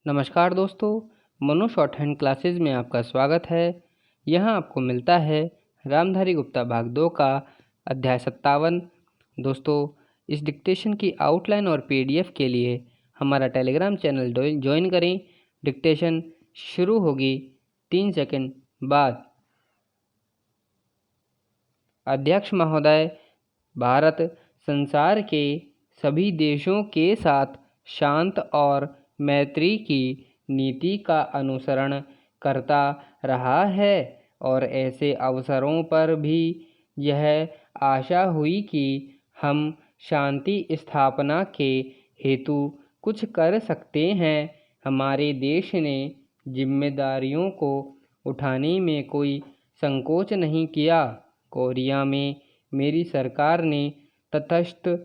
नमस्कार दोस्तों, Manu short hand classes में आपका स्वागत है। यहाँ आपको मिलता है रामधारी गुप्ता भाग 2 का अध्याय 57। दोस्तों, इस डिक्टेशन की आउटलाइन और पीडीएफ के लिए हमारा टेलीग्राम चैनल ज्वाइन करें। डिक्टेशन शुरू होगी 3 सेकंड बाद। अध्यक्ष महोदय, भारत संसार के सभी देशों के साथ शांत और मैत्री की नीति का अनुसरण करता रहा है और ऐसे अवसरों पर भी यह आशा हुई कि हम शांति स्थापना के हेतु कुछ कर सकते हैं। हमारे देश ने जिम्मेदारियों को उठाने में कोई संकोच नहीं किया। कोरिया में मेरी सरकार ने तटस्थ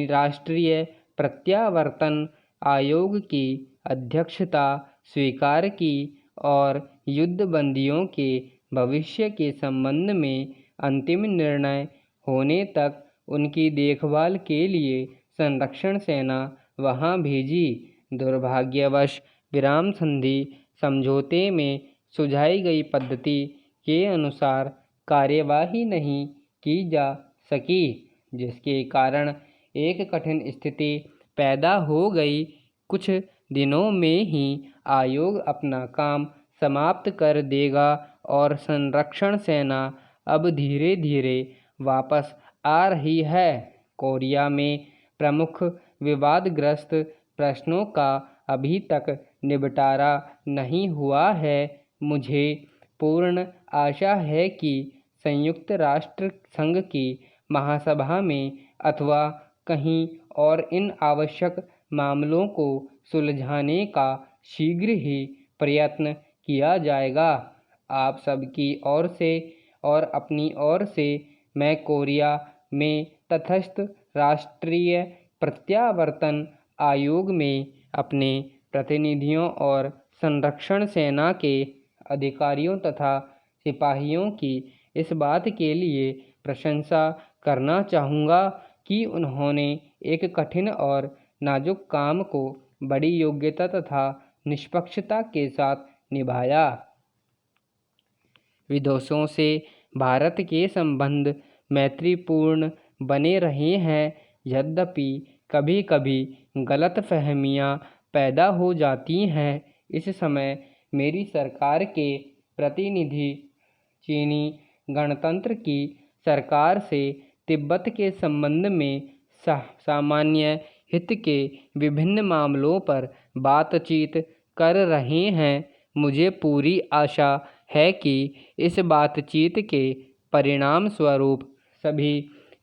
राष्ट्रीय प्रत्यावर्तन आयोग की अध्यक्षता स्वीकार की और युद्धबंदियों के भविष्य के संबंध में अंतिम निर्णय होने तक उनकी देखभाल के लिए संरक्षण सेना वहां भेजी। दुर्भाग्यवश विराम संधि समझौते में सुझाई गई पद्धति के अनुसार कार्यवाही नहीं की जा सकी, जिसके कारण एक कठिन स्थिति पैदा हो गई। कुछ दिनों में ही आयोग अपना काम समाप्त कर देगा और संरक्षण सेना अब धीरे धीरे वापस आ रही है। कोरिया में प्रमुख विवादग्रस्त प्रश्नों का अभी तक निपटारा नहीं हुआ है। मुझे पूर्ण आशा है कि संयुक्त राष्ट्र संघ की महासभा में अथवा कहीं और इन आवश्यक मामलों को सुलझाने का शीघ्र ही प्रयत्न किया जाएगा। आप सबकी ओर से और अपनी ओर से मैं कोरिया में तटस्थ राष्ट्रीय प्रत्यावर्तन आयोग में अपने प्रतिनिधियों और संरक्षण सेना के अधिकारियों तथा सिपाहियों की इस बात के लिए प्रशंसा करना चाहूँगा कि उन्होंने एक कठिन और नाजुक काम को बड़ी योग्यता तथा निष्पक्षता के साथ निभाया। विदेशों से भारत के संबंध मैत्रीपूर्ण बने रहे हैं, यद्यपि कभी कभी गलतफहमियां पैदा हो जाती हैं। इस समय मेरी सरकार के प्रतिनिधि चीनी गणतंत्र की सरकार से तिब्बत के संबंध में सामान्य हित के विभिन्न मामलों पर बातचीत कर रहे हैं। मुझे पूरी आशा है कि इस बातचीत के परिणाम स्वरूप सभी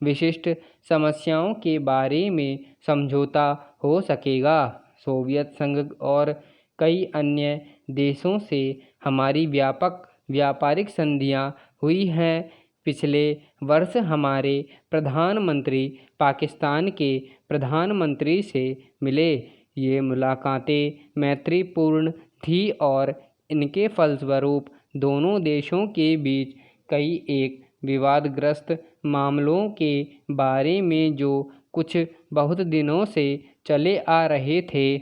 विशिष्ट समस्याओं के बारे में समझौता हो सकेगा। सोवियत संघ और कई अन्य देशों से हमारी व्यापक व्यापारिक संधियां हुई हैं। पिछले वर्ष हमारे प्रधानमंत्री पाकिस्तान के प्रधानमंत्री से मिले। ये मुलाकातें मैत्रीपूर्ण थी और इनके फलस्वरूप दोनों देशों के बीच कई एक विवादग्रस्त मामलों के बारे में जो कुछ बहुत दिनों से चले आ रहे थे,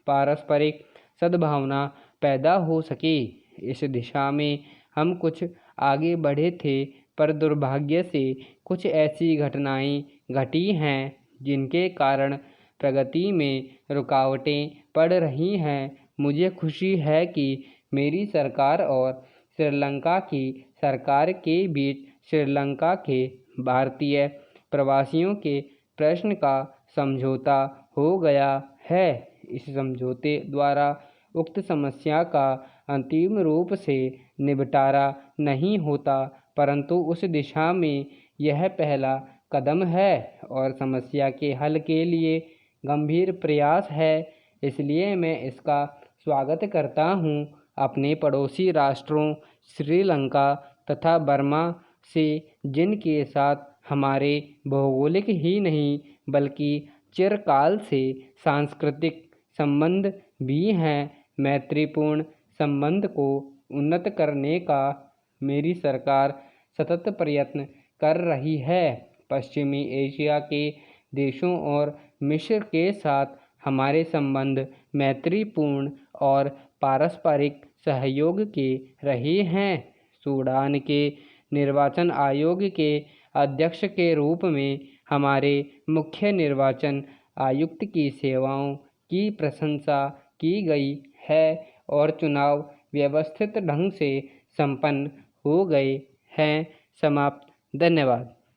पारस्परिक सद्भावना पैदा हो सकी। इस दिशा में हम कुछ आगे बढ़े थे, पर दुर्भाग्य से कुछ ऐसी घटनाएं घटी हैं जिनके कारण प्रगति में रुकावटें पड़ रही हैं। मुझे खुशी है कि मेरी सरकार और श्रीलंका की सरकार के बीच श्रीलंका के भारतीय प्रवासियों के प्रश्न का समझौता हो गया है। इस समझौते द्वारा उक्त समस्या का अंतिम रूप से निपटारा नहीं होता, परंतु उस दिशा में यह पहला कदम है और समस्या के हल के लिए गंभीर प्रयास है। इसलिए मैं इसका स्वागत करता हूँ। अपने पड़ोसी राष्ट्रों श्रीलंका तथा बर्मा से, जिनके साथ हमारे भौगोलिक ही नहीं बल्कि चिरकाल से सांस्कृतिक संबंध भी हैं, मैत्रीपूर्ण संबंध को उन्नत करने का मेरी सरकार सतत प्रयत्न कर रही है। पश्चिमी एशिया के देशों और मिस्र के साथ हमारे संबंध मैत्रीपूर्ण और पारस्परिक सहयोग के रहे हैं। सूडान के निर्वाचन आयोग के अध्यक्ष के रूप में हमारे मुख्य निर्वाचन आयुक्त की सेवाओं की प्रशंसा की गई है और चुनाव व्यवस्थित ढंग से संपन्न हो गए हैं। समाप्त। धन्यवाद।